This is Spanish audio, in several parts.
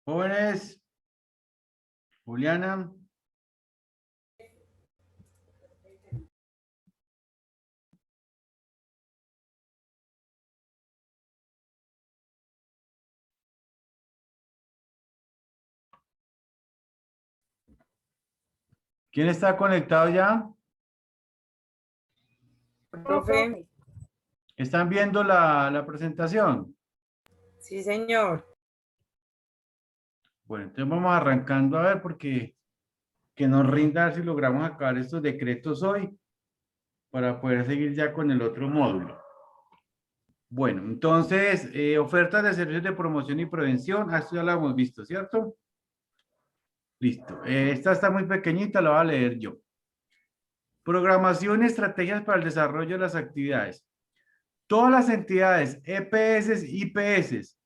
Jóvenes, Juliana. ¿Quién está conectado ya? Profe, ¿Están viendo la presentación? sí, señor. Bueno, entonces vamos arrancando a ver porque que nos rinda a ver si logramos acabar estos decretos hoy para poder seguir ya con el otro módulo. Bueno, entonces, ofertas de servicios de promoción y prevención. Esto ya lo hemos visto, ¿cierto? Listo. Esta está muy pequeñita, la voy a leer yo. Programación y estrategias para el desarrollo de las actividades. Todas las entidades EPS, IPS,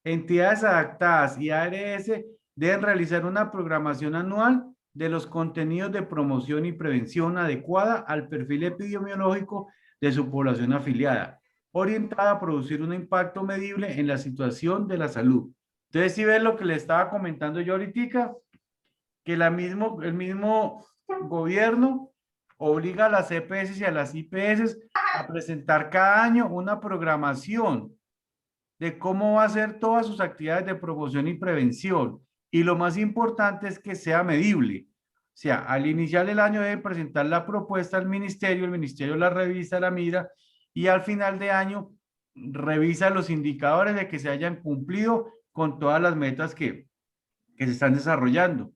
entidades adaptadas y ARS deben realizar una programación anual de los contenidos de promoción y prevención adecuada al perfil epidemiológico de su población afiliada, orientada a producir un impacto medible en la situación de la salud. Entonces, si ven lo que le estaba comentando yo ahorita, que el mismo gobierno obliga a las EPS y a las IPS a presentar cada año una programación de cómo va a ser todas sus actividades de promoción y prevención. Y lo más importante es que sea medible. O sea, al iniciar el año deben presentar la propuesta al ministerio, el ministerio la revisa, la mira y al final de año revisa los indicadores de que se hayan cumplido con todas las metas que se están desarrollando.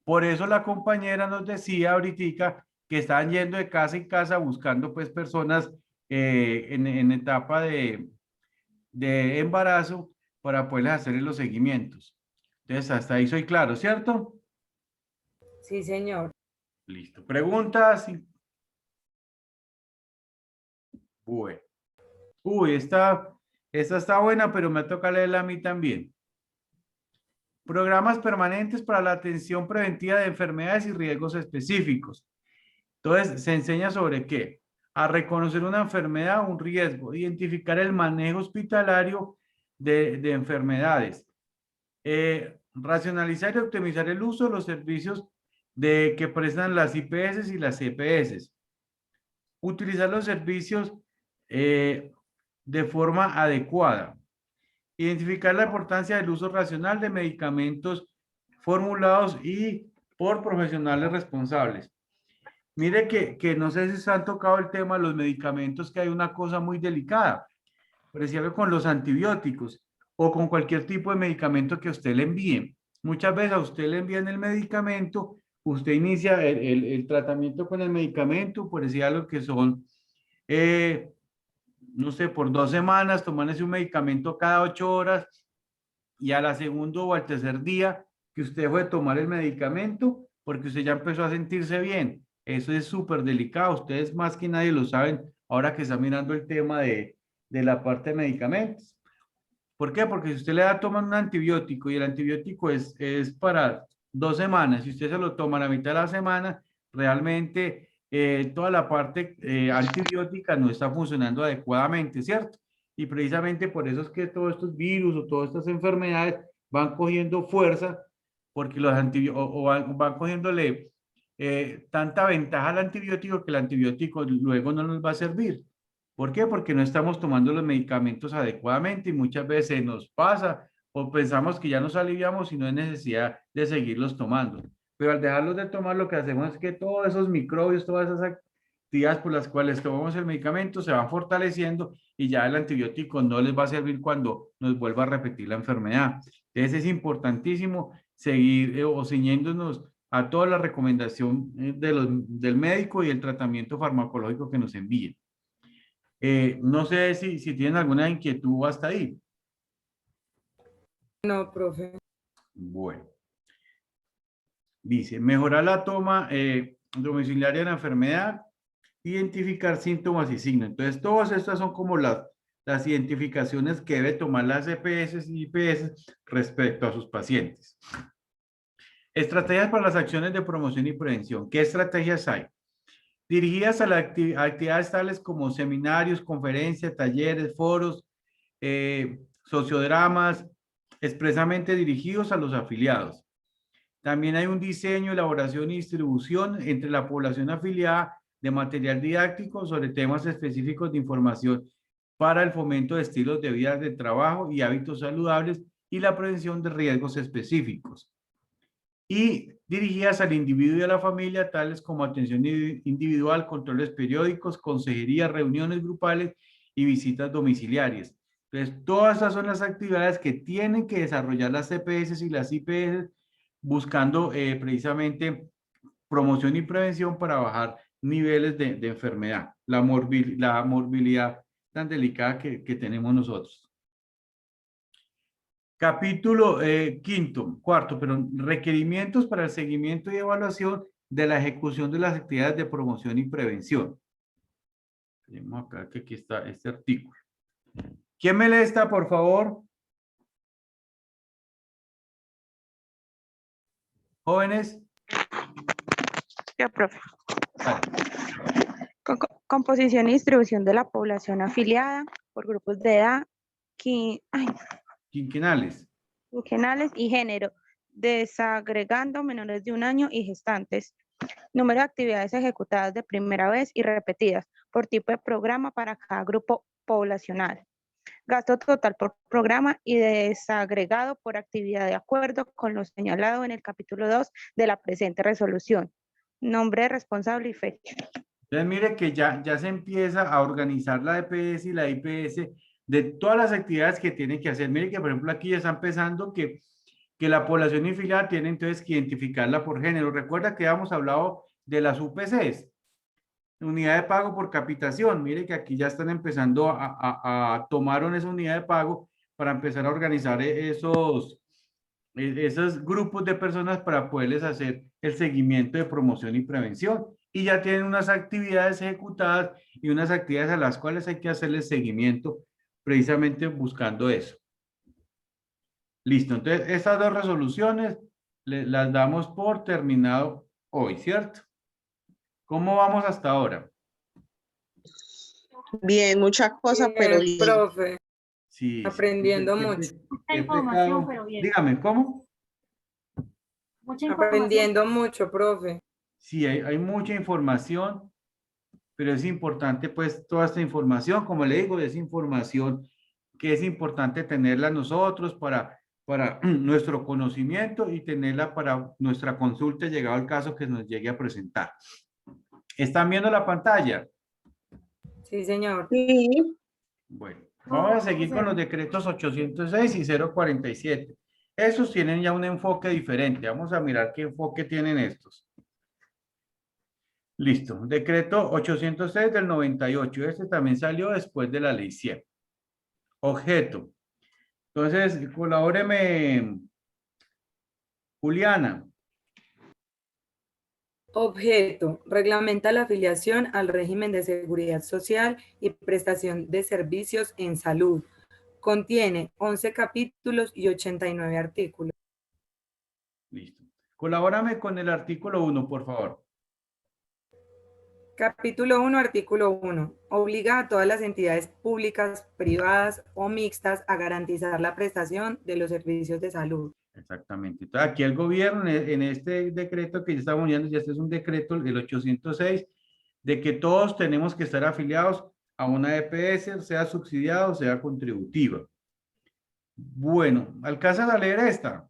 Por eso la compañera nos decía ahorita que están yendo de casa en casa buscando pues personas en etapa de embarazo para poderles hacer los seguimientos. Entonces, hasta ahí soy claro, ¿cierto? Sí, señor. Listo. ¿Preguntas? Bueno. Uy, esta está buena, pero me toca leerla a mí también. Programas permanentes para la atención preventiva de enfermedades y riesgos específicos. Entonces, se enseña sobre qué. A reconocer una enfermedad o un riesgo, identificar el manejo hospitalario de enfermedades, racionalizar y optimizar el uso de los servicios que prestan las IPS y las EPS, utilizar los servicios de forma adecuada, identificar la importancia del uso racional de medicamentos formulados y por profesionales responsables. Mire que no sé si se han tocado el tema de los medicamentos, que hay una cosa muy delicada, por ejemplo, con los antibióticos o con cualquier tipo de medicamento que usted le envíe. Muchas veces a usted le envían el medicamento, usted inicia el tratamiento con el medicamento, por decir algo que son, no sé, por 2 semanas, tomándose un medicamento cada 8 horas y a la segunda o al tercer día que usted fue a tomar el medicamento, porque usted ya empezó a sentirse bien. Eso es súper delicado. Ustedes más que nadie lo saben ahora que está mirando el tema de la parte de medicamentos. ¿Por qué? Porque si usted le da tomar un antibiótico y el antibiótico es para 2 semanas, si usted se lo toma a la mitad de la semana, realmente toda la parte antibiótica no está funcionando adecuadamente, ¿cierto? Y precisamente por eso es que todos estos virus o todas estas enfermedades van cogiendo fuerza porque los antibióticos o van cogiéndole tanta ventaja al antibiótico que el antibiótico luego no nos va a servir. ¿Por qué? Porque no estamos tomando los medicamentos adecuadamente y muchas veces nos pasa o pensamos que ya nos aliviamos y no hay necesidad de seguirlos tomando. Pero al dejarlos de tomar, lo que hacemos es que todos esos microbios, todas esas actividades por las cuales tomamos el medicamento se van fortaleciendo y ya el antibiótico no les va a servir cuando nos vuelva a repetir la enfermedad. Entonces es importantísimo seguir o ciñéndonos a toda la recomendación del médico y el tratamiento farmacológico que nos envíen. No sé si tienen alguna inquietud hasta ahí. No, profe. Bueno, dice, mejorar la toma domiciliaria de la enfermedad, identificar síntomas y signos. Entonces, todas estas son como las identificaciones que debe tomar las EPS y IPS respecto a sus pacientes. Estrategias para las acciones de promoción y prevención. ¿Qué estrategias hay? Dirigidas a actividades tales como seminarios, conferencias, talleres, foros, sociodramas, expresamente dirigidos a los afiliados. También hay un diseño, elaboración y distribución entre la población afiliada de material didáctico sobre temas específicos de información para el fomento de estilos de vida de trabajo y hábitos saludables y la prevención de riesgos específicos. Y dirigidas al individuo y a la familia, tales como atención individual, controles periódicos, consejería, reuniones grupales y visitas domiciliarias. Entonces, todas esas son las actividades que tienen que desarrollar las CPS y las IPS buscando precisamente promoción y prevención para bajar niveles de enfermedad, la morbilidad tan delicada que tenemos nosotros. Capítulo cuarto, requerimientos para el seguimiento y evaluación de la ejecución de las actividades de promoción y prevención. Tenemos acá que aquí está este artículo. ¿Quién me lee esta, por favor? Jóvenes. Ya, profe. Vale. Composición y distribución de la población afiliada por grupos de edad, Quinquenales. quinquenales y género, desagregando menores de 1 año y gestantes. Número de actividades ejecutadas de primera vez y repetidas por tipo de programa para cada grupo poblacional. Gasto total por programa y desagregado por actividad de acuerdo con lo señalado en el capítulo 2 de la presente resolución. Nombre de responsable y fecha. Entonces, mire que ya se empieza a organizar la EPS y la IPS de todas las actividades que tienen que hacer. Mire que, por ejemplo, aquí ya está empezando que la población afiliada tiene entonces que identificarla por género. Recuerda que habíamos hablado de las UPCs, unidad de pago por capitación. Mire que aquí ya están empezando a tomar esa unidad de pago para empezar a organizar esos grupos de personas para poderles hacer el seguimiento de promoción y prevención. Y ya tienen unas actividades ejecutadas y unas actividades a las cuales hay que hacerles seguimiento precisamente buscando eso. Listo, entonces estas dos resoluciones las damos por terminado hoy, ¿cierto? ¿Cómo vamos hasta ahora? Bien, muchas cosas, pero bien. Profe, Sí, aprendiendo mucho. qué pecado. Pero bien. Dígame, ¿cómo? Mucha información. Aprendiendo mucho, profe. Sí, hay mucha información, pero es importante pues toda esta información, como le digo, es información que es importante tenerla nosotros para nuestro conocimiento y tenerla para nuestra consulta llegado el caso que nos llegue a presentar. ¿Están viendo la pantalla? Sí, señor. Sí, Bueno, vamos a seguir con los decretos 806 y 047. Esos tienen ya un enfoque diferente. Vamos a mirar qué enfoque tienen estos. Listo. Decreto 806 del 98. Este también salió después de la ley 100. Objeto. Entonces, colabóreme, Juliana. Objeto. Reglamenta la afiliación al régimen de seguridad social y prestación de servicios en salud. Contiene 11 capítulos y 89 artículos. Listo. Colabórame con el artículo 1, por favor. Capítulo 1, artículo 1. Obliga a todas las entidades públicas, privadas o mixtas a garantizar la prestación de los servicios de salud. Exactamente. Entonces, aquí el gobierno, en este decreto que ya estamos viendo, ya este es un decreto, el 806, de que todos tenemos que estar afiliados a una EPS, sea subsidiada o sea contributiva. Bueno, ¿alcanzas a leer esta?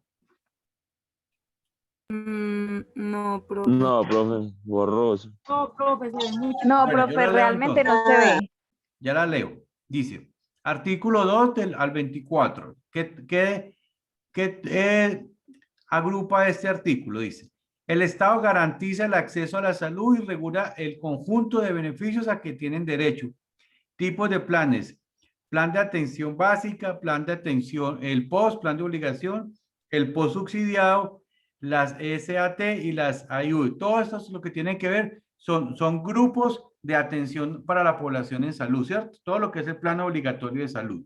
No, profe. No, profe, borroso. No, profe, se ve mucho. No, Bueno, yo profe, la leo realmente no se entonces. ve. Ya la leo. Dice, artículo 2 al 24. ¿Qué agrupa este artículo? Dice, el Estado garantiza el acceso a la salud y regula el conjunto de beneficios a que tienen derecho. Tipos de planes. Plan de atención básica, plan de atención, el POS, plan de obligación, el POS subsidiado, las SAT y las AIU. Todo esto es lo que tienen que ver, son grupos de atención para la población en salud, ¿cierto? Todo lo que es el plan obligatorio de salud.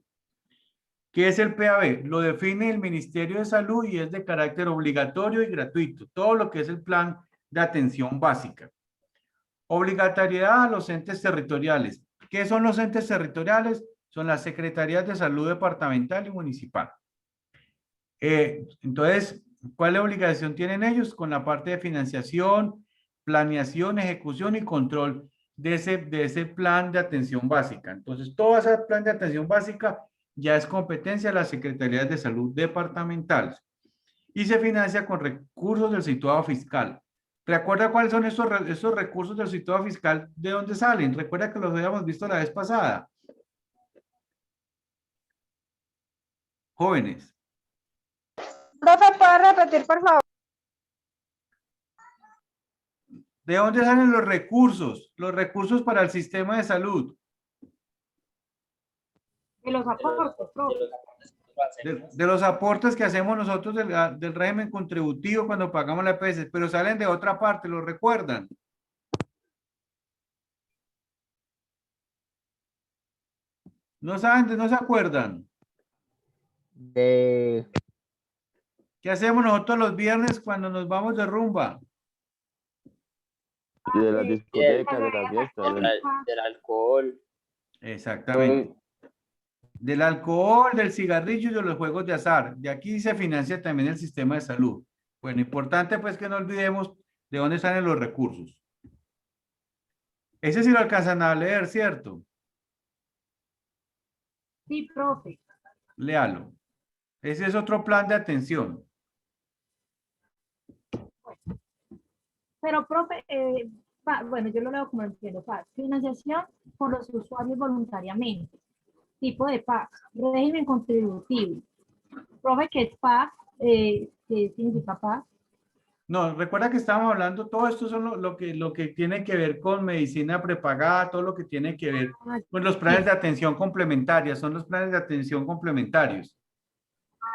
¿Qué es el PAB? Lo define el Ministerio de Salud y es de carácter obligatorio y gratuito. Todo lo que es el plan de atención básica. Obligatoriedad a los entes territoriales. ¿Qué son los entes territoriales? Son las secretarías de salud departamental y municipal. Entonces, ¿cuál obligación tienen ellos? Con la parte de financiación, planeación, ejecución y control de ese plan de atención básica. Entonces, todo ese plan de atención básica ya es competencia de las secretarías de salud departamentales y se financia con recursos del situado fiscal. ¿Recuerda cuáles son esos recursos del situado fiscal? ¿De dónde salen? Recuerda que los habíamos visto la vez pasada. Jóvenes. Profe, ¿puede repetir, por favor? ¿De dónde salen los recursos? Los recursos para el sistema de salud. De los aportes, profe. De los aportes que hacemos nosotros del régimen contributivo cuando pagamos la EPS, pero salen de otra parte, ¿lo recuerdan? ¿No saben, no se acuerdan? ¿Qué hacemos nosotros los viernes cuando nos vamos de rumba? Y de las discotecas, de las fiestas. Del alcohol. Exactamente. Del alcohol, del cigarrillo y de los juegos de azar. De aquí se financia también el sistema de salud. Bueno, importante pues que no olvidemos de dónde salen los recursos. Ese sí lo alcanzan a leer, ¿cierto? Sí, profe. Léalo. Ese es otro plan de atención. Pero, profe, bueno, yo lo leo como entiendo. PAC. Financiación por los usuarios voluntariamente. Tipo de PAC. Régimen contributivo. Profe, ¿qué es PAC? ¿Qué significa PAC? No, recuerda que estábamos hablando, todo esto son lo que tiene que ver con medicina prepagada, todo lo que tiene que ver con los planes de atención complementaria, son los planes de atención complementarios.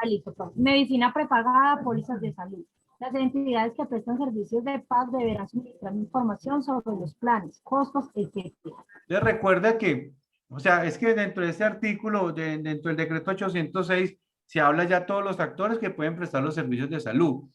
Listo, PAC. Medicina prepagada, pólizas de salud. Las entidades que prestan servicios de PAC deberán suministrar información sobre los planes, costos, etc. Entonces recuerda que, o sea, es que dentro de este artículo, dentro del decreto 806, se habla ya todos los actores que pueden prestar los servicios de salud,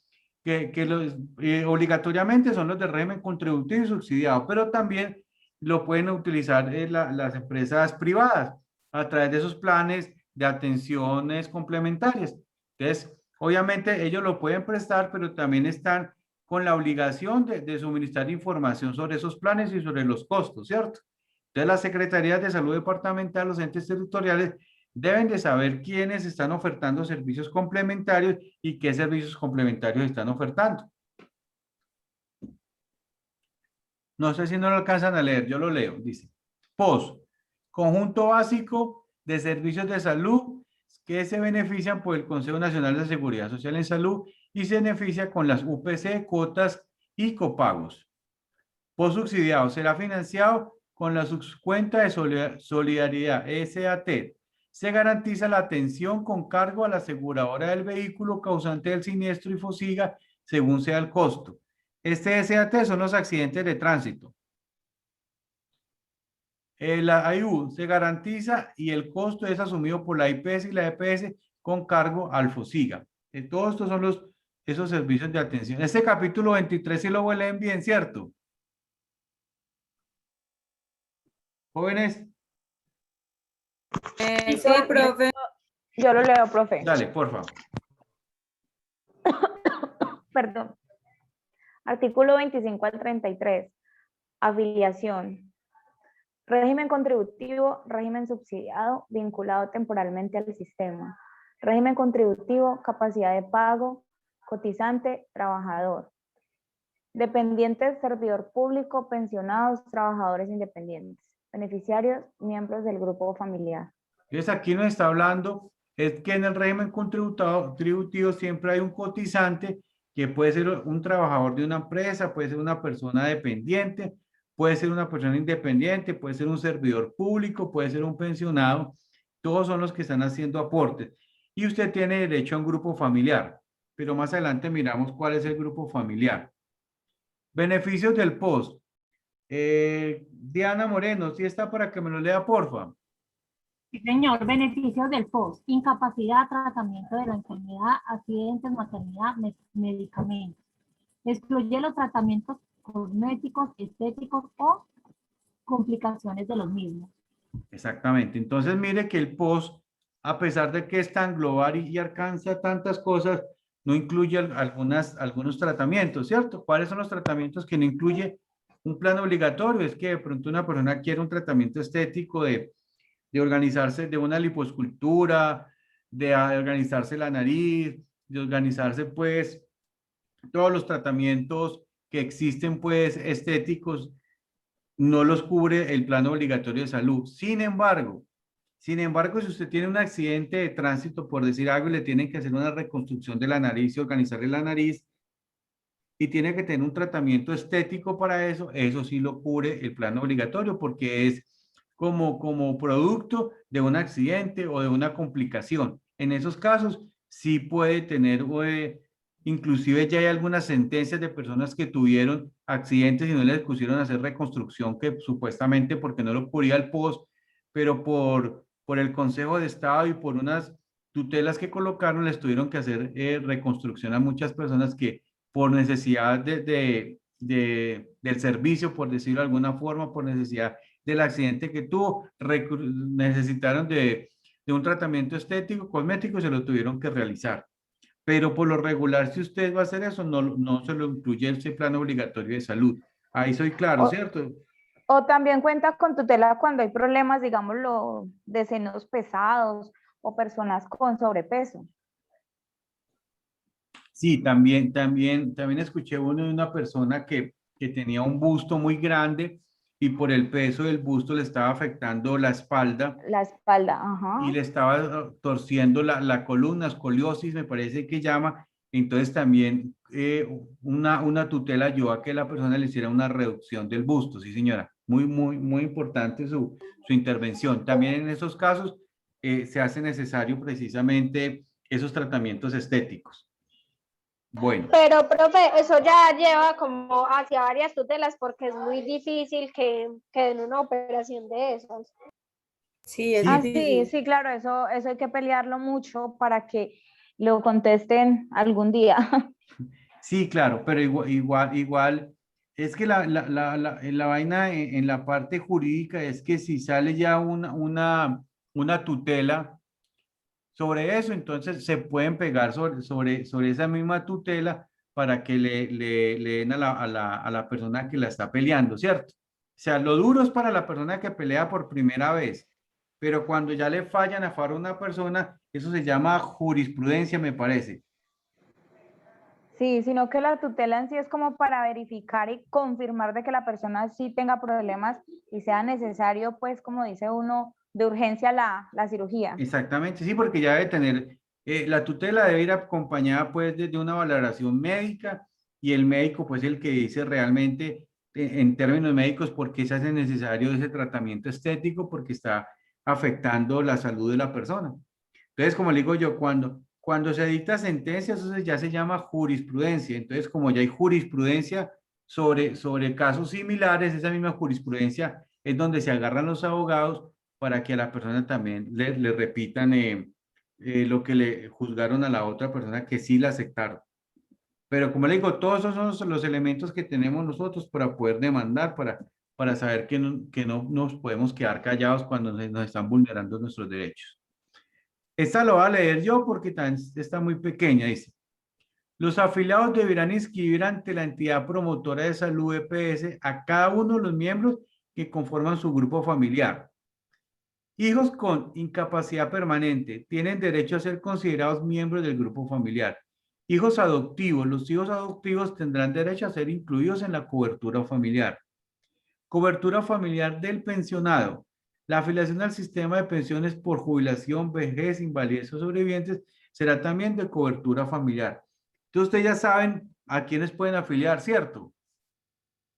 que obligatoriamente son los del régimen contributivo y subsidiado, pero también lo pueden utilizar las empresas privadas a través de esos planes de atenciones complementarias. Entonces, obviamente ellos lo pueden prestar, pero también están con la obligación de suministrar información sobre esos planes y sobre los costos, ¿cierto? Entonces, las secretarías de salud departamental, los entes territoriales, deben de saber quiénes están ofertando servicios complementarios y qué servicios complementarios están ofertando. No sé si no lo alcanzan a leer, yo lo leo. Dice, POS, conjunto básico de servicios de salud que se benefician por el Consejo Nacional de Seguridad Social en Salud y se beneficia con las UPC, cuotas y copagos. POS subsidiado será financiado con la subcuenta de solidaridad SAT. Se garantiza la atención con cargo a la aseguradora del vehículo causante del siniestro y FOSIGA según sea el costo. Este SAT son los accidentes de tránsito. La AIU se garantiza y el costo es asumido por la IPS y la EPS con cargo al FOSIGA. Todos estos son esos servicios de atención. Este capítulo 23 sí lo leen bien, ¿cierto? Jóvenes. Sí, profe. Yo lo leo, profe. Dale, por favor. Perdón. Artículo 25 al 33. Afiliación. Régimen contributivo, régimen subsidiado, vinculado temporalmente al sistema. Régimen contributivo, capacidad de pago, cotizante, trabajador. Dependientes, servidor público, pensionados, trabajadores independientes. Beneficiarios, miembros del grupo familiar. Entonces aquí nos está hablando, es que en el régimen contributivo siempre hay un cotizante que puede ser un trabajador de una empresa, puede ser una persona dependiente, puede ser una persona independiente, puede ser un servidor público, puede ser un pensionado. Todos son los que están haciendo aportes. Y usted tiene derecho a un grupo familiar, pero más adelante miramos cuál es el grupo familiar. Beneficios del POS. Diana Moreno, ¿sí está para que me lo lea, porfa? Sí, señor. Beneficios del POS. Incapacidad, tratamiento de la enfermedad, accidentes, maternidad, medicamentos. Excluye los tratamientos cosméticos, estéticos o complicaciones de los mismos. Exactamente. Entonces, mire que el POS a pesar de que es tan global y alcanza tantas cosas, no incluye algunos tratamientos, ¿cierto? ¿Cuáles son los tratamientos que no incluye un plan obligatorio? Es que de pronto una persona quiere un tratamiento estético de organizarse, de una liposcultura, de organizarse la nariz, de organizarse pues todos los tratamientos que existen pues estéticos, no los cubre el plan obligatorio de salud. Sin embargo, si usted tiene un accidente de tránsito, por decir algo, y le tienen que hacer una reconstrucción de la nariz y organizarle la nariz, y tiene que tener un tratamiento estético para eso, eso sí lo cubre el plan obligatorio porque es como producto de un accidente o de una complicación. En esos casos sí puede tener, inclusive ya hay algunas sentencias de personas que tuvieron accidentes y no les pusieron a hacer reconstrucción, que supuestamente porque no lo cubría el POS, pero por el Consejo de Estado y por unas tutelas que colocaron, les tuvieron que hacer reconstrucción a muchas personas que por necesidad del servicio, por decirlo de alguna forma, por necesidad del accidente que tuvo, necesitaron de un tratamiento estético, cosmético, se lo tuvieron que realizar. Pero por lo regular, si usted va a hacer eso, no se lo incluye ese plan obligatorio de salud. Ahí soy claro, O, ¿cierto? o también cuenta con tutela cuando hay problemas, digámoslo, de senos pesados o personas con sobrepeso. Sí, también escuché uno de una persona que tenía un busto muy grande y por el peso del busto le estaba afectando la espalda La espalda, y ajá. le estaba torciendo la columna, escoliosis me parece que llama. Entonces también una tutela ayudó a que la persona le hiciera una reducción del busto, sí señora. Muy importante su intervención. También en esos casos se hace necesario precisamente esos tratamientos estéticos. Bueno. Pero, profe, eso ya lleva como hacia varias tutelas porque es muy difícil que den una operación de esas. Sí, es Ah, sí, difícil. sí, claro, eso hay que pelearlo mucho para que lo contesten algún día. Sí, claro, pero igual, es que la vaina en la parte jurídica es que si sale ya una tutela sobre eso, entonces se pueden pegar sobre esa misma tutela para que le den a la persona que la está peleando, ¿cierto? O sea, lo duro es para la persona que pelea por primera vez, pero cuando ya le fallan a favor a una persona, eso se llama jurisprudencia, me parece. Sí, sino que la tutela en sí es como para verificar y confirmar de que la persona sí tenga problemas y sea necesario, pues, como dice uno, de urgencia la cirugía. Exactamente, sí, porque ya debe tener, la tutela debe ir acompañada pues de una valoración médica y el médico pues el que dice realmente en términos médicos por qué se hace necesario ese tratamiento estético porque está afectando la salud de la persona. Entonces, como le digo yo, cuando se dicta sentencia, eso ya se llama jurisprudencia. Entonces, como ya hay jurisprudencia sobre casos similares, esa misma jurisprudencia es donde se agarran los abogados para que a la persona también le repitan lo que le juzgaron a la otra persona que sí la aceptaron. Pero como le digo, todos esos son los elementos que tenemos nosotros para poder demandar, para saber que no nos podemos quedar callados cuando nos están vulnerando nuestros derechos. Esta lo voy a leer yo porque está muy pequeña, dice. Los afiliados deberán inscribir ante la entidad promotora de salud EPS a cada uno de los miembros que conforman su grupo familiar. Hijos con incapacidad permanente tienen derecho a ser considerados miembros del grupo familiar. Hijos adoptivos. Los hijos adoptivos tendrán derecho a ser incluidos en la cobertura familiar. Cobertura familiar del pensionado. La afiliación al sistema de pensiones por jubilación, vejez, invalidez o sobrevivientes será también de cobertura familiar. Entonces ustedes ya saben a quiénes pueden afiliar, ¿cierto?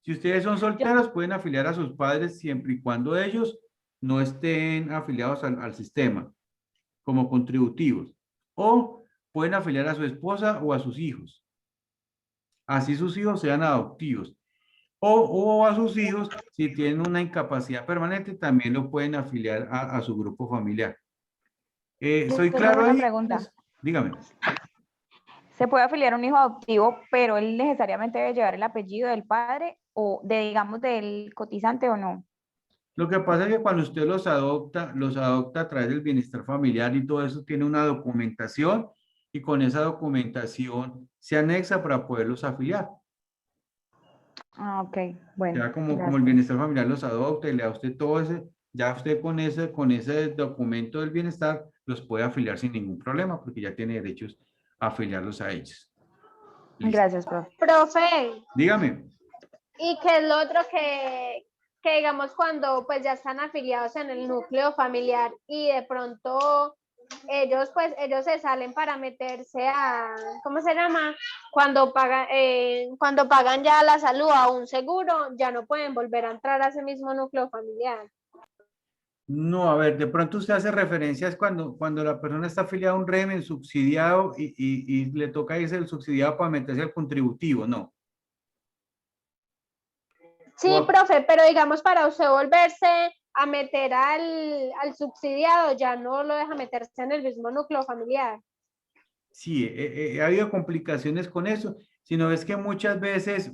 Si ustedes son solteros, pueden afiliar a sus padres siempre y cuando ellos no estén afiliados al sistema como contributivos. O pueden afiliar a su esposa o a sus hijos. Así sus hijos sean adoptivos. O a sus hijos, si tienen una incapacidad permanente, también lo pueden afiliar a su grupo familiar. ¿Soy Tengo claro una ahí? pregunta. Dígame. ¿Se puede afiliar a un hijo adoptivo, pero él necesariamente debe llevar el apellido del padre o de, digamos, del cotizante o no? Lo que pasa es que cuando usted los adopta a través del bienestar familiar y todo eso tiene una documentación y con esa documentación se anexa para poderlos afiliar. Ah, ok, bueno. Ya como el gracias. bienestar familiar los adopta y le da a usted todo ese, ya usted con ese documento del bienestar los puede afiliar sin ningún problema porque ya tiene derechos a afiliarlos a ellos. Listo. Gracias, profe. Profe, Dígame. ¿y qué es lo otro que digamos cuando pues ya están afiliados en el núcleo familiar y de pronto ellos se salen para meterse a, ¿cómo se llama? Cuando pagan ya la salud a un seguro, ya no pueden volver a entrar a ese mismo núcleo familiar. No, a ver, de pronto usted hace referencias cuando la persona está afiliada a un régimen subsidiado y le toca irse el subsidiado para meterse al contributivo, ¿no? Sí, profe, pero digamos para usted volverse a meter al subsidiado, ya no lo deja meterse en el mismo núcleo familiar. Sí, ha habido complicaciones con eso, sino es que muchas veces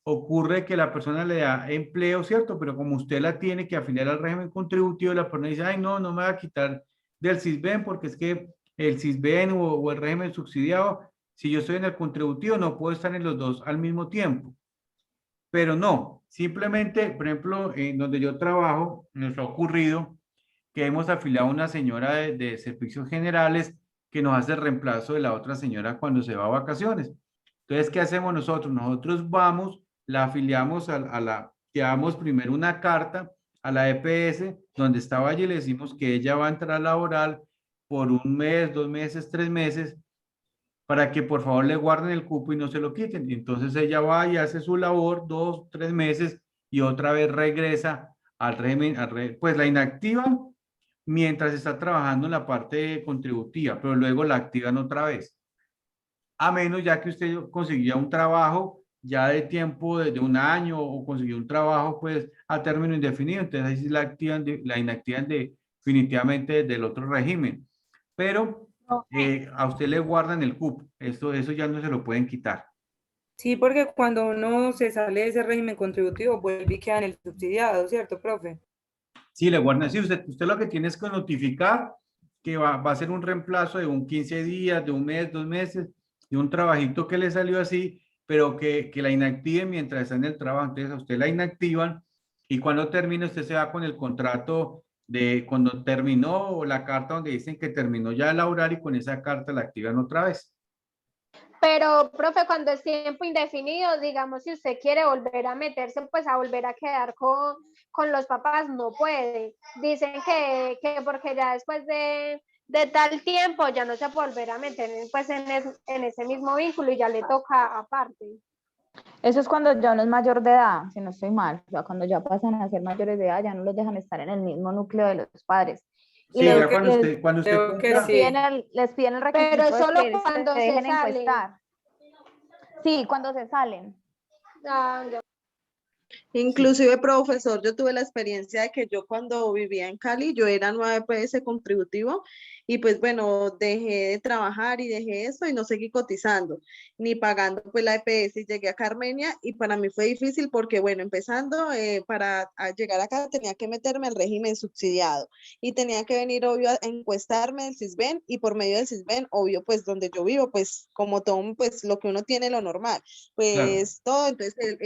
ocurre que la persona le da empleo, ¿cierto? Pero como usted la tiene que afiliar al régimen contributivo, la persona dice, ay, no me va a quitar del SISBEN porque es que el SISBEN o el régimen subsidiado, si yo estoy en el contributivo, no puedo estar en los dos al mismo tiempo. Pero no, simplemente, por ejemplo, en donde yo trabajo, nos ha ocurrido que hemos afiliado a una señora de servicios generales que nos hace reemplazo de la otra señora cuando se va a vacaciones. Entonces, ¿qué hacemos nosotros? Nosotros vamos, la afiliamos llevamos primero una carta a la EPS donde estaba allí, le decimos que ella va a entrar a laboral por 1 mes, 2 meses, 3 meses, para que por favor le guarden el cupo y no se lo quiten. Entonces ella va y hace su labor 2, 3 meses y otra vez regresa al régimen, pues la inactivan mientras está trabajando en la parte contributiva, pero luego la activan otra vez. A menos ya que usted conseguía un trabajo ya de tiempo de 1 año o consiguió un trabajo pues a término indefinido, entonces ahí sí la inactivan definitivamente del otro régimen. Pero a usted le guardan el cupo, eso ya no se lo pueden quitar. Sí, porque cuando uno se sale de ese régimen contributivo, vuelve y queda en el subsidiado, ¿cierto, profe? Sí, le guardan. Sí, usted lo que tiene es que notificar que va a ser un reemplazo de 15 días, de 1 mes, 2 meses, de un trabajito que le salió así, pero que la inactiven mientras está en el trabajo. Entonces a usted la inactivan y cuando termine usted se va con el contrato de cuando terminó o la carta donde dicen que terminó ya de laborar y con esa carta la activan otra vez. Pero, profe, cuando es tiempo indefinido, digamos, si usted quiere volver a meterse, pues a volver a quedar con los papás, no puede. Dicen que porque ya después de tal tiempo ya no se puede volver a meter pues en ese mismo vínculo y ya le toca aparte. Eso es cuando ya uno es mayor de edad, si no estoy mal. O sea, cuando ya pasan a ser mayores de edad, ya no los dejan estar en el mismo núcleo de los padres. Y Sí, les, ya cuando usted creo que cumpla, sí. les piden el requisito Pero de solo que cuando se se dejen salen. encuestar. Sí, cuando se salen. Ah, ya. Inclusive, profesor, yo tuve la experiencia de que yo cuando vivía en Cali, yo era nueva EPS contributivo y pues bueno, dejé de trabajar y dejé eso y no seguí cotizando, ni pagando pues la EPS y llegué a Carmenia y para mí fue difícil porque bueno, empezando para llegar acá tenía que meterme al régimen subsidiado y tenía que venir obvio a encuestarme el SISBEN y por medio del SISBEN, obvio pues donde yo vivo, pues como todo pues lo que uno tiene lo normal, pues claro. todo, entonces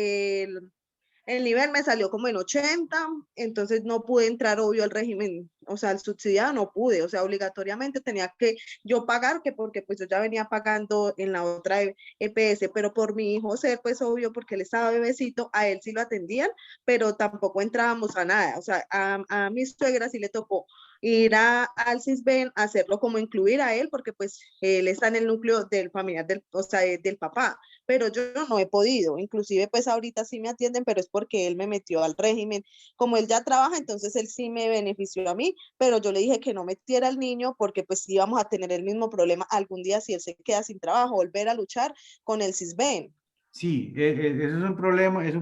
el nivel me salió como en 80, entonces no pude entrar obvio al régimen, o sea, al subsidiado no pude, o sea, obligatoriamente tenía que yo pagar, que porque pues yo ya venía pagando en la otra EPS, pero por mi hijo ser pues obvio, porque él estaba bebecito, a él sí lo atendían, pero tampoco entrábamos a nada, o sea, a mi suegra sí le tocó ir al CISBEN, hacerlo como incluir a él, porque pues él está en el núcleo del familiar, o sea, del papá, pero yo no he podido, inclusive pues ahorita sí me atienden, pero es porque él me metió al régimen, como él ya trabaja, entonces él sí me benefició a mí, pero yo le dije que no metiera al niño porque pues íbamos a tener el mismo problema algún día si él se queda sin trabajo, volver a luchar con el CISBEN. Sí, eso es un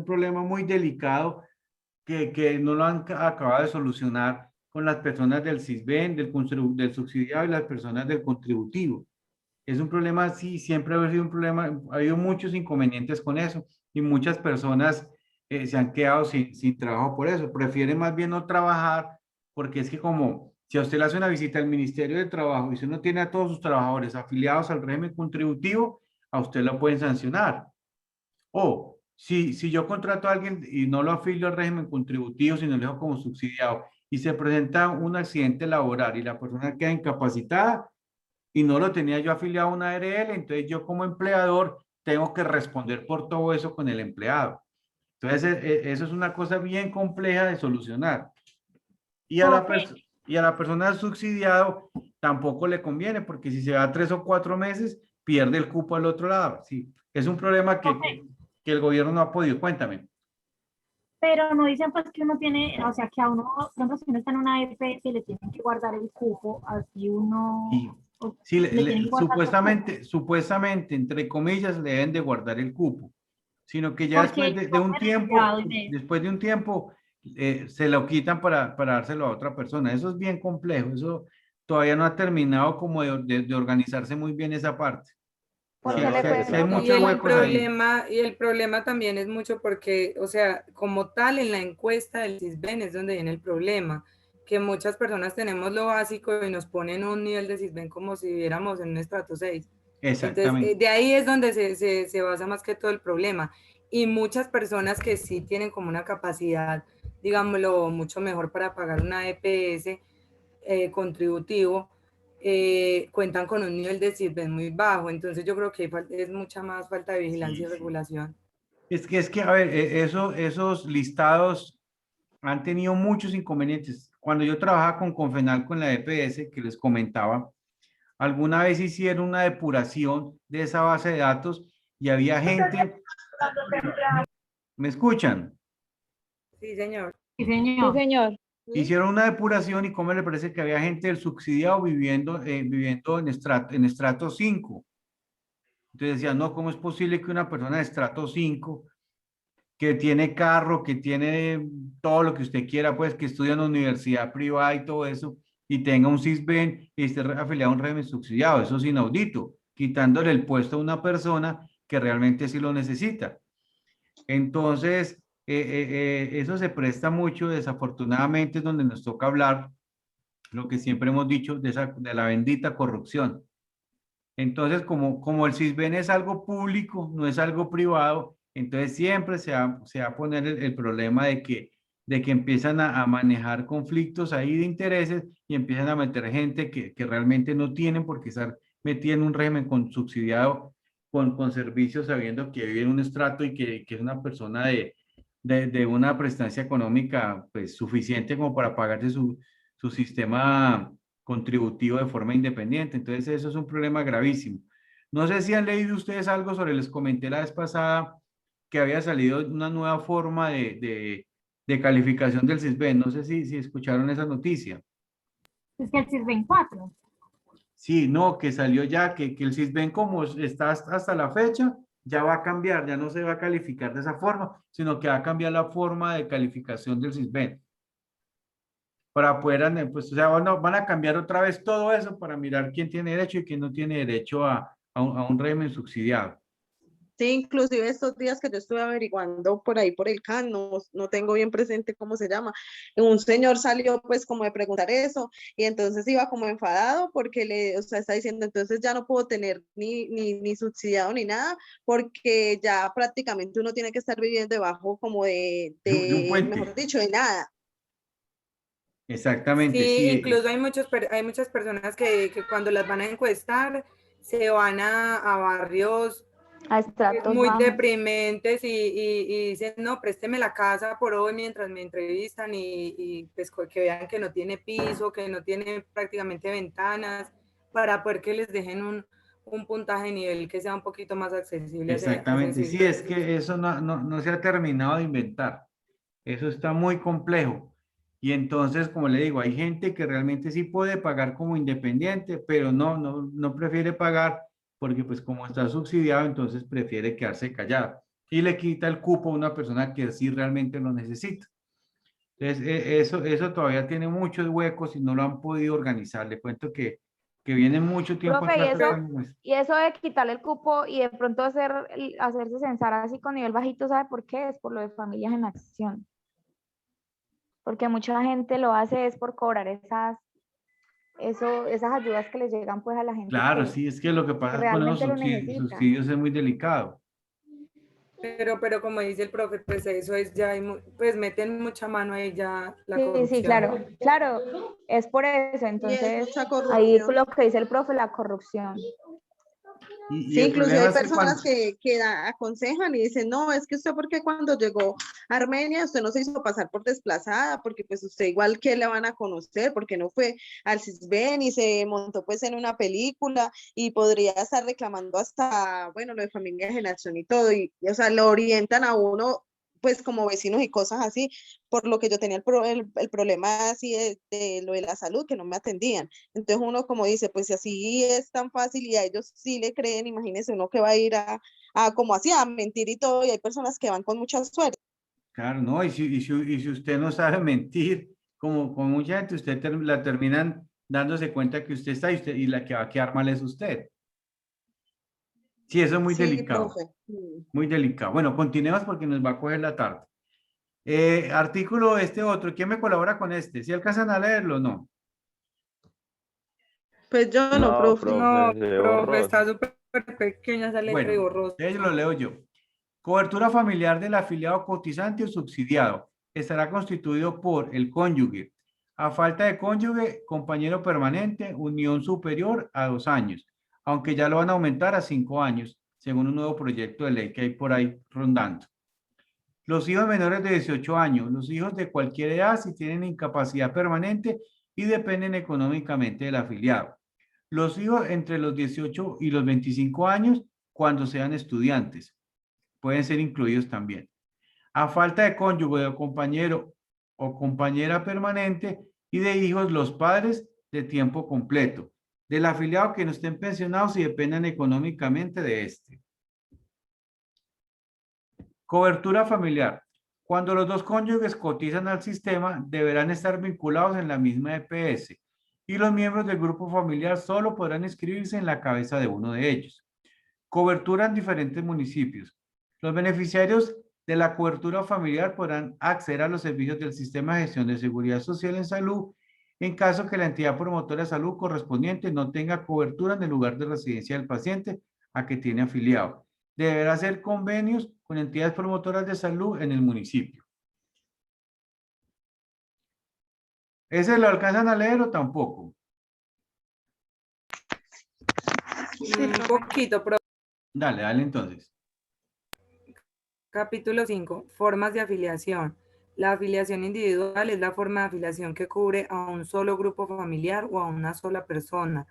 problema muy delicado que no lo han acabado de solucionar con las personas del SISBEN, del subsidiado y las personas del contributivo. Es un problema, sí, siempre ha sido un problema, ha habido muchos inconvenientes con eso y muchas personas se han quedado sin trabajo por eso. Prefieren más bien no trabajar, porque es que como si a usted le hace una visita al Ministerio de Trabajo y si no tiene a todos sus trabajadores afiliados al régimen contributivo, a usted lo pueden sancionar. O si yo contrato a alguien y no lo afilio al régimen contributivo, sino lo dejo como subsidiado, y se presenta un accidente laboral y la persona queda incapacitada y no lo tenía yo afiliado a una ARL, entonces yo como empleador tengo que responder por todo eso con el empleado. Entonces, eso es una cosa bien compleja de solucionar. Y a la, y a la persona subsidiado tampoco le conviene, porque si se va 3 o 4 meses, pierde el cupo al otro lado. Sí, es un problema que el gobierno no ha podido. Cuéntame. Pero no dicen pues que uno tiene, o sea, que a uno, por ejemplo, si uno está en una EPS, le tienen que guardar el cupo, así uno... Sí, le tienen que guardar supuestamente, entre comillas, le deben de guardar el cupo, sino que ya Porque después de un tiempo, después de un tiempo, se lo quitan para dárselo a otra persona. Eso es bien complejo, eso todavía no ha terminado como de organizarse muy bien esa parte. Porque Sí, le sí, pueden sí hay contar muchos huecos ahí. Y el problema también es mucho porque, o sea, como tal, en la encuesta del CISBEN es donde viene el problema, que muchas personas tenemos lo básico y nos ponen un nivel de CISBEN como si viviéramos en un estrato 6. Exactamente. Entonces, de ahí es donde se basa más que todo el problema. Y muchas personas que sí tienen como una capacidad, digámoslo, mucho mejor para pagar una EPS contributivo, cuentan con un nivel de CISBEN muy bajo. Entonces yo creo que es mucha más falta de vigilancia y regulación. Es que, a ver, esos listados han tenido muchos inconvenientes. Cuando yo trabajaba con Confenal, con la EPS, que les comentaba, alguna vez hicieron una depuración de esa base de datos y había gente... ¿Me escuchan? Sí, señor. Sí, señor. Sí, señor. Hicieron una depuración y cómo le parece que había gente del subsidiado viviendo en estrato 5. Entonces decían, no, ¿cómo es posible que una persona de estrato 5 que tiene carro, que tiene todo lo que usted quiera, pues que estudia en una universidad privada y todo eso, y tenga un CISBEN y esté afiliado a un régimen subsidiado? Eso es inaudito, quitándole el puesto a una persona que realmente sí lo necesita. Entonces, eso se presta mucho, desafortunadamente, es donde nos toca hablar, lo que siempre hemos dicho, de la bendita corrupción. Entonces, como el CISBEN es algo público, no es algo privado, entonces siempre se va a poner el problema de que empiezan a manejar conflictos ahí de intereses y empiezan a meter gente que realmente no tienen por qué estar metida en un régimen subsidiado con servicios, sabiendo que vive en un estrato y que es una persona de una prestancia económica pues suficiente como para pagarse su sistema contributivo de forma independiente. Entonces, eso es un problema gravísimo. No sé si han leído ustedes algo sobre, les comenté la vez pasada que había salido una nueva forma de calificación del CISBEN. No sé si escucharon esa noticia. Es que el CISBEN 4. Sí, no, que salió ya, que el CISBEN como está hasta la fecha, ya va a cambiar, ya no se va a calificar de esa forma, sino que va a cambiar la forma de calificación del CISBEN. Para poder, pues, o sea, van a cambiar otra vez todo eso para mirar quién tiene derecho y quién no tiene derecho a un régimen subsidiado. Sí, inclusive estos días que yo estuve averiguando por ahí por el CAN, no tengo bien presente cómo se llama, un señor salió pues como de preguntar eso y entonces iba como enfadado porque o sea, está diciendo entonces ya no puedo tener ni subsidiado ni nada porque ya prácticamente uno tiene que estar viviendo debajo como de un puente. Mejor dicho, de nada. Exactamente, sí. sí. Incluso hay muchas personas que cuando las van a encuestar se van a barrios A estratos muy bajos. deprimentes y dicen, no, présteme la casa por hoy mientras me entrevistan y pues que vean que no tiene piso, que no tiene prácticamente ventanas, para poder que les dejen un puntaje de nivel que sea un poquito más accesible. Exactamente, sí, es que eso no se ha terminado de inventar. Eso está muy complejo. Y entonces, como le digo, hay gente que realmente sí puede pagar como independiente, pero no prefiere pagar porque pues como está subsidiado, entonces prefiere quedarse callado y le quita el cupo a una persona que sí realmente lo necesita. Entonces, eso todavía tiene muchos huecos y no lo han podido organizar. Le cuento que que vienen mucho tiempo Profe, atrás tratando esto. y eso de quitarle el cupo y de pronto hacerse censar así con nivel bajito, ¿sabe por qué? Es por lo de Familias en Acción. Porque mucha gente lo hace es por cobrar esas ayudas que les llegan pues a la gente Claro, que sí, es que lo que pasa con los realmente lo necesita. subsidios es muy delicado. Pero como dice el profe, pues eso es ya, pues meten mucha mano ahí ya la Sí, corrupción. sí, claro, es por eso, Y es entonces mucha ahí corrupción. lo que dice el profe, la corrupción. Y Sí, el inclusive problema hay es que personas cuando, que aconsejan y dicen, no, es que usted porque cuando llegó a Armenia usted no se hizo pasar por desplazada, porque pues usted igual que le van a conocer, porque no fue al CISBEN y se montó pues en una película y podría estar reclamando hasta, bueno, lo de Familias en Acción y todo, y o sea, lo orientan a uno pues como vecinos y cosas así, por lo que yo tenía el problema así de lo de la salud, que no me atendían. Entonces uno como dice, pues si así es tan fácil y a ellos sí le creen, imagínense uno que va a ir a como así, a mentir y todo, y hay personas que van con mucha suerte. claro, no, y si usted no sabe mentir, como con mucha gente, usted la terminan dándose cuenta que usted está y la que va a quedar mal es usted. Sí, eso es muy Sí, delicado, profe. muy delicado. Bueno, continuemos porque nos va a coger la tarde. Artículo este otro, ¿quién me colabora con este? ¿Si alcanzan a leerlo o no? Pues yo no, No, profe. No, profe, se ve profe, borroso. está súper pequeña esa letra y Bueno, borrosa. lo leo yo. Cobertura familiar del afiliado cotizante o subsidiado estará constituido por el cónyuge. A falta de cónyuge, compañero permanente, unión superior a 2 años, aunque ya lo van a aumentar a 5 años, según un nuevo proyecto de ley que hay por ahí rondando. Los hijos menores de 18 años, los hijos de cualquier edad si tienen incapacidad permanente y dependen económicamente del afiliado. Los hijos entre los 18 y los 25 años cuando sean estudiantes. Pueden ser incluidos también. A falta de cónyuge o compañero o compañera permanente y de hijos, los padres de tiempo completo. Del afiliado que no estén pensionados y dependan económicamente de este. Cobertura familiar. Cuando los dos cónyuges cotizan al sistema, deberán estar vinculados en la misma EPS y los miembros del grupo familiar solo podrán inscribirse en la cabeza de uno de ellos. Cobertura en diferentes municipios. Los beneficiarios de la cobertura familiar podrán acceder a los servicios del Sistema de Gestión de Seguridad Social en Salud en caso que la entidad promotora de salud correspondiente no tenga cobertura en el lugar de residencia del paciente a que tiene afiliado. Deberá hacer convenios con entidades promotoras de salud en el municipio. ¿Ese lo alcanzan a leer o tampoco? Un poquito, profe. Dale entonces. Capítulo 5. Formas de afiliación. La afiliación individual es la forma de afiliación que cubre a un solo grupo familiar o a una sola persona.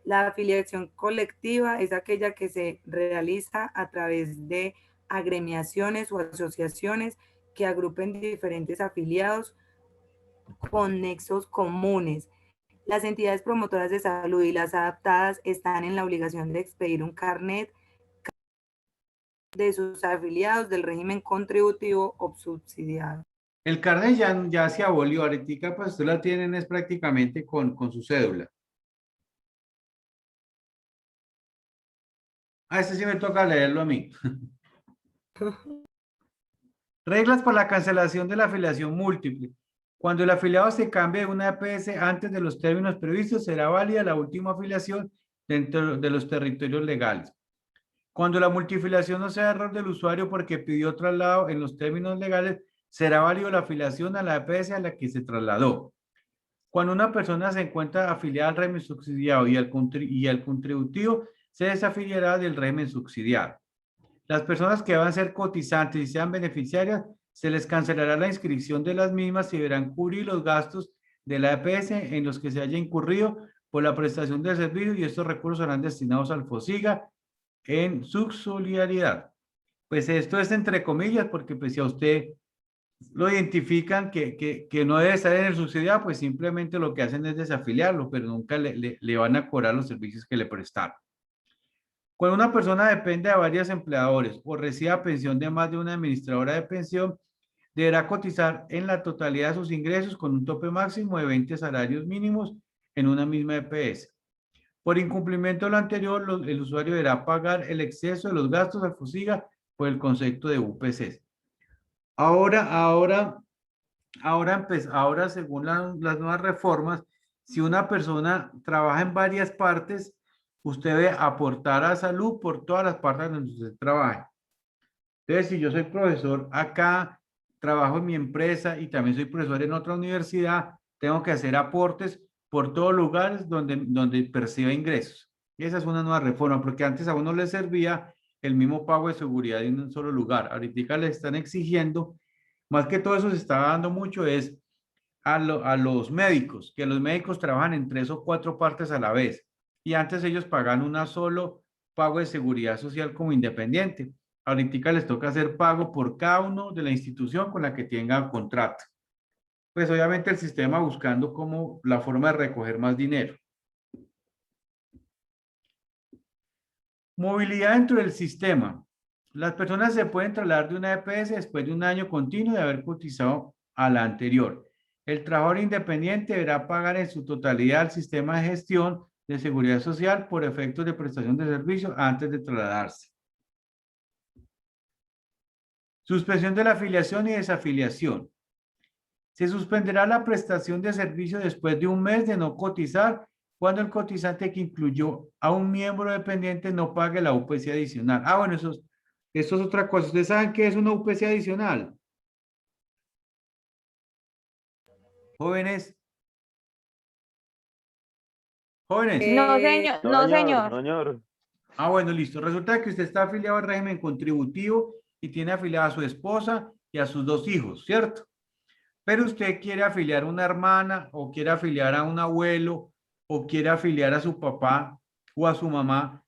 La afiliación colectiva es aquella que se realiza a través de agremiaciones o asociaciones que agrupen diferentes afiliados con nexos comunes. Las entidades promotoras de salud y las adaptadas están en la obligación de expedir un carnet de sus afiliados del régimen contributivo o subsidiado. El carnet ya se abolió, ahorita pues usted la tienen es prácticamente con su cédula. Este sí me toca leerlo a mí. Reglas para la cancelación de la afiliación múltiple. Cuando el afiliado se cambie de una EPS antes de los términos previstos, será válida la última afiliación dentro de los territorios legales. Cuando la multifiliación no sea error del usuario porque pidió traslado en los términos legales, será válido la afiliación a la EPS a la que se trasladó. Cuando una persona se encuentra afiliada al régimen subsidiado y al contributivo, se desafiliará del régimen subsidiado. Las personas que van a ser cotizantes y sean beneficiarias, se les cancelará la inscripción de las mismas y deberán cubrir los gastos de la EPS en los que se haya incurrido por la prestación del servicio y estos recursos serán destinados al FOSIGA en su solidaridad. Pues esto es entre comillas porque pues si a usted lo identifican que no debe estar en el subsidiado, pues simplemente lo que hacen es desafiliarlo, pero nunca le van a cobrar los servicios que le prestaron. Cuando una persona depende de varios empleadores o reciba pensión de más de una administradora de pensión, deberá cotizar en la totalidad de sus ingresos con un tope máximo de 20 salarios mínimos en una misma EPS. Por incumplimiento de lo anterior, el usuario deberá pagar el exceso de los gastos al FOSIGA por el concepto de UPCs. Ahora, según las nuevas reformas, si una persona trabaja en varias partes, usted debe aportar a salud por todas las partes donde usted trabaje. Entonces, si yo soy profesor acá, trabajo en mi empresa y también soy profesor en otra universidad, tengo que hacer aportes por todos lugares donde perciba ingresos. Y esa es una nueva reforma, porque antes a uno le servía el mismo pago de seguridad en un solo lugar. Ahorita le están exigiendo, más que todo eso se está dando mucho, es a los médicos, que los médicos trabajan en 3 o 4 partes a la vez. Y antes ellos pagaban una solo pago de seguridad social como independiente. Ahorita les toca hacer pago por cada uno de la institución con la que tenga contrato. Pues obviamente el sistema buscando como la forma de recoger más dinero. Movilidad dentro del sistema. Las personas se pueden trasladar de una EPS después de un año continuo de haber cotizado a la anterior. El trabajador independiente deberá pagar en su totalidad al sistema de gestión de seguridad social por efectos de prestación de servicios antes de trasladarse. Suspensión de la afiliación y desafiliación. Se suspenderá la prestación de servicio después de un mes de no cotizar cuando el cotizante que incluyó a un miembro dependiente no pague la UPC adicional. Ah, bueno, eso es otra cosa. ¿Ustedes saben qué es una UPC adicional? Jóvenes. Jóvenes. No, señor, No, no, señor, señor. no, señor. Ah, bueno, listo. Resulta que usted está afiliado al régimen contributivo y tiene afiliada a su esposa y a sus 2 hijos, ¿cierto? Pero usted quiere afiliar a una hermana o quiere afiliar a un abuelo o quiere afiliar a su papá o a su mamá,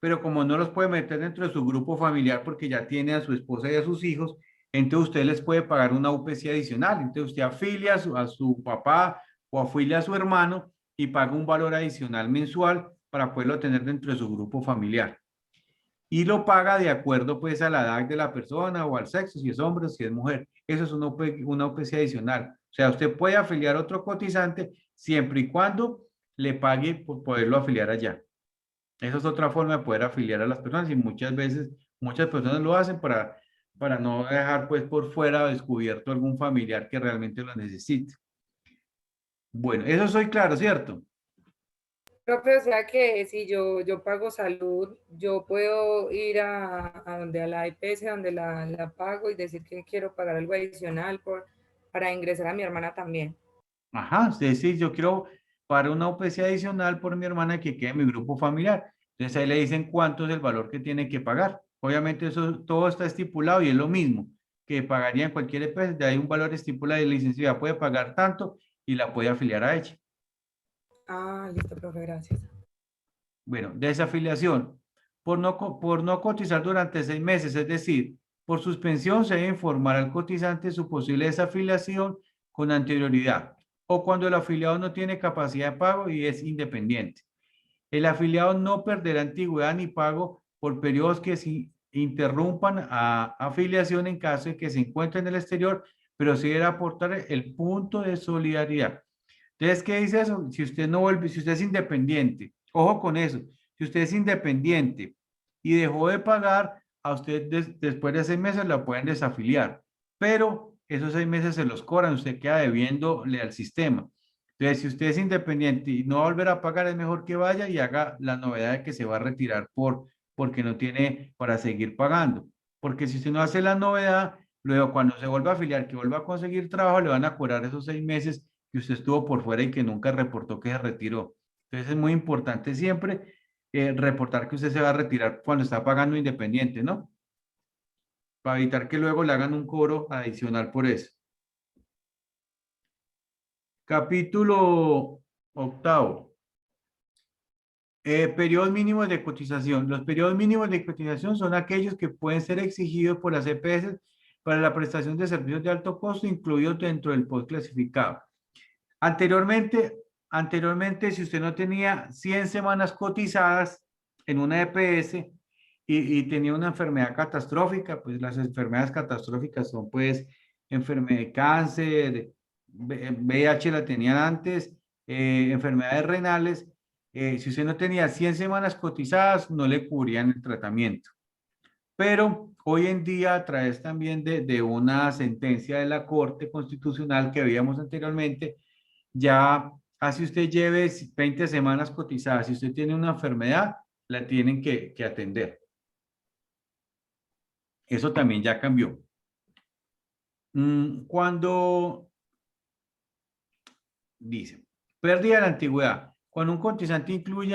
pero como no los puede meter dentro de su grupo familiar porque ya tiene a su esposa y a sus hijos, entonces usted les puede pagar una UPC adicional. Entonces usted afilia a su papá o afilia a su hermano y paga un valor adicional mensual para poderlo tener dentro de su grupo familiar. Y lo paga de acuerdo pues a la edad de la persona o al sexo, si es hombre o si es mujer. Eso es una UPC adicional. O sea, usted puede afiliar a otro cotizante siempre y cuando le pague por poderlo afiliar allá. Esa es otra forma de poder afiliar a las personas y muchas veces, muchas personas lo hacen para no dejar pues por fuera descubierto algún familiar que realmente lo necesite. Bueno, eso soy claro, ¿cierto? Profe, o sea que si yo pago salud, yo puedo ir a donde a la EPS, donde la pago y decir que quiero pagar algo adicional para ingresar a mi hermana también. Ajá, usted dice, yo quiero para una UPC adicional por mi hermana que quede en mi grupo familiar. Entonces ahí le dicen cuánto es el valor que tiene que pagar. Obviamente eso todo está estipulado y es lo mismo que pagaría en cualquier EPS. De ahí un valor estipulado y la licenciada puede pagar tanto y la puede afiliar a ella. Ah, listo, profe, gracias. Bueno, desafiliación. Por no cotizar durante 6 meses, es decir, por suspensión se debe informar al cotizante su posible desafiliación con anterioridad o cuando el afiliado no tiene capacidad de pago y es independiente. El afiliado no perderá antigüedad ni pago por periodos que se interrumpan a afiliación en caso de que se encuentre en el exterior, pero sí debe aportar el punto de solidaridad. Entonces, ¿qué dice eso? Si usted no vuelve, si usted es independiente, ojo con eso, si usted es independiente y dejó de pagar, a usted después de 6 meses la pueden desafiliar, pero esos 6 meses se los cobran, usted queda debiéndole al sistema. Entonces, si usted es independiente y no va a volver a pagar, es mejor que vaya y haga la novedad de que se va a retirar porque no tiene para seguir pagando. Porque si usted no hace la novedad, luego cuando se vuelva a afiliar, que vuelva a conseguir trabajo, le van a cobrar esos 6 meses que usted estuvo por fuera y que nunca reportó que se retiró. Entonces es muy importante siempre reportar que usted se va a retirar cuando está pagando independiente, ¿no? Para evitar que luego le hagan un cobro adicional por eso. Capítulo 8. Periodos mínimos de cotización. Los periodos mínimos de cotización son aquellos que pueden ser exigidos por las EPS para la prestación de servicios de alto costo incluidos dentro del post clasificado. Anteriormente, si usted no tenía 100 semanas cotizadas en una EPS y tenía una enfermedad catastrófica, pues las enfermedades catastróficas son pues enfermedad de cáncer, VIH la tenían antes, enfermedades renales, si usted no tenía 100 semanas cotizadas, no le cubrían el tratamiento. Pero hoy en día, a través también de una sentencia de la Corte Constitucional que veíamos anteriormente, ya así usted lleve 20 semanas cotizadas, si usted tiene una enfermedad, la tienen que atender. Eso también ya cambió. Cuando dice, pérdida de la antigüedad, cuando un cotizante incluya